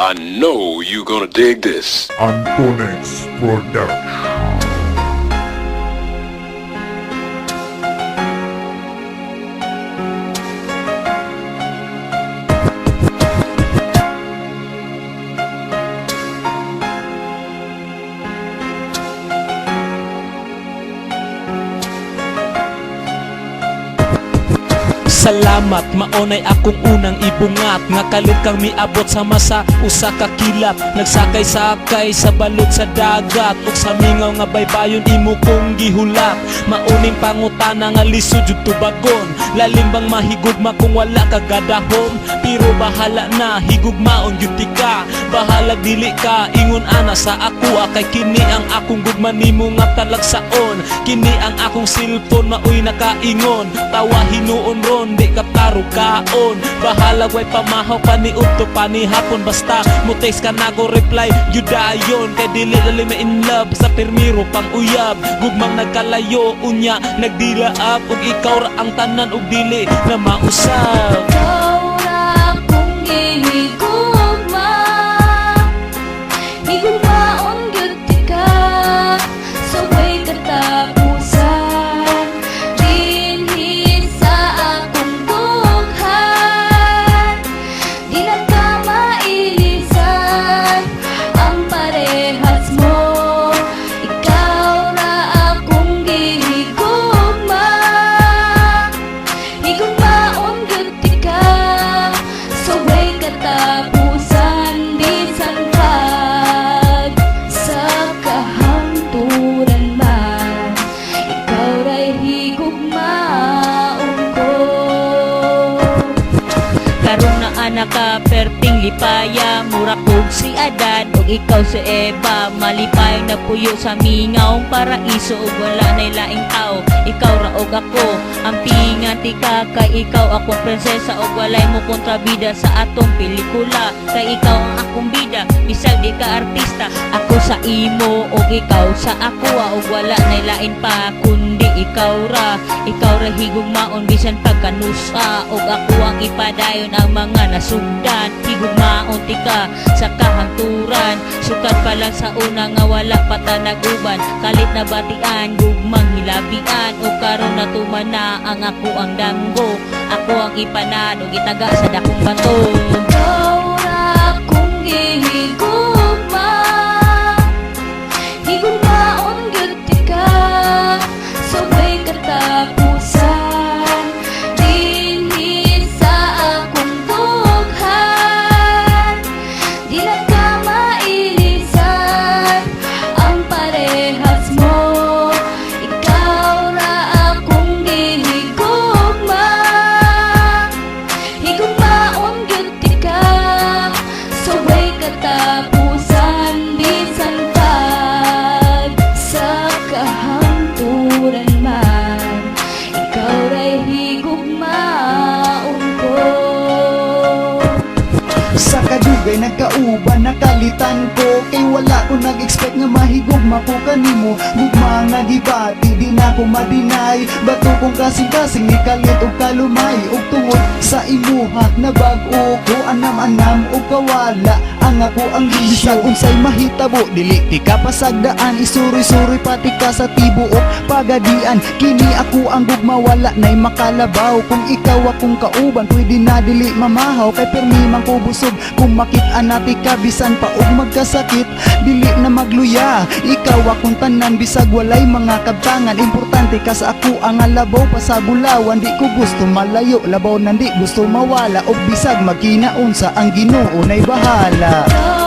I know you gonna dig this. Antonex Production. Salamat, maunay akong unang ibungat. Nga kalit kang miabot sa masa usa ka kilap. Nagsakay-sakay sa balod sa dagat, ug sa mingaw nga baybayon imo kong gihulak. Mauning pangutana nga lisod jud tubagon. Lalim bang mahigugma kung wala ka gadahom? Pero bahala na, higugmaon gyud ka. Bahala dili ka, ingon ana sa ako. Kay kini ang akong gugma nimo nga talagsaon. Kini ang akong cellphone maoy nakaingon. Tawa hinuon ron, di ka taro kaon. Bahala way pamahaw paniudto panihapon. Basta mo text ka na go reply yudayon. Kay dili lalim in love sa permiro pang uyab. Gugmang nagkalayo unya nagdilaap. Ug ikaw ra ang tanan ug dili na mausab. Ikaw ra akong gihigugma, higugmaon gyud ka sa way katapusan. Dinhi sa akong tunghan, di na ka mailisan ang parehas mo. Ikaw ra akong gihigugma, higugmaon gyud ka sa way katapusan. Bisan pag sa kahangturan man, ikaw ra'y higugmaon ko. Karon na anak ka perting lipaya, mura kog si Adan ug ikaw si Eva. Malipay na puyo sa mingaw paraiso ug wala nay laing tao. Ikaw ra og ako ang pingati ka, kay ikaw ako prinsesa ug walay mo kontrabida sa atong pelikula. Kay ikaw ang akong bida, bisag di ka artista. Ako sa imo ug ikaw sa ako, ug wala nay lain pa kundi ikaw ra. Ikaw ra higugmaon bisan pagkanusa, ug ako ang ipadayon ang mga nasugdan. Higugmaon tika sa kahangturan, sukat pa lang sa una nga wala pa ta naguban. Kalit na batian, gugmang hilabian, ug karon na tumana ang ako ang danggo. Ako ang ipanad ug itaga sa dakong bato. Ikaw ra akong gihigugma, higugmaon gyud ka sa way katapusan. Dinhi sa akong tunghan, di na ka mailisan ang parehas mo. Ikaw ra akong gihigugma, higugmaon gyud ka sa way katapusan. Bisan pag sa kahangturan man, ikaw ra'y higugmaon ko. Sa kadugay nagkauban nakalitan ko, kay wala ko nag-expect nga mahigugma ko kanimo. Gugma nga gibati di na ko madinay, bato kong kasing-kasing ni kalit ug kalumay. Ug tungod sa imuhat na bag-o ko, anam-anam ug kawala ang ako ang lisyo. Unsay mahitabo dili ti ka pasagdaan, isuroy-suroy pati ka sa tibuok pagadian. Kini ako ang gugma, wala nay makalabaw. Kung ikaw akong kauban, pwede na dili mamahaw. Kay permi man ko busog kung makit-an nati ka, bisan pa og magkasakit dili na magluya. Ikaw akong tanan bisag walay mga kabtangan. Importante ka sa ako ang alabaw pa sa bulawan. Di ko gusto malayo, labaw nandi gusto mawala. Og bisag magkinaon sa ang Ginoo nay bahala. Ikaw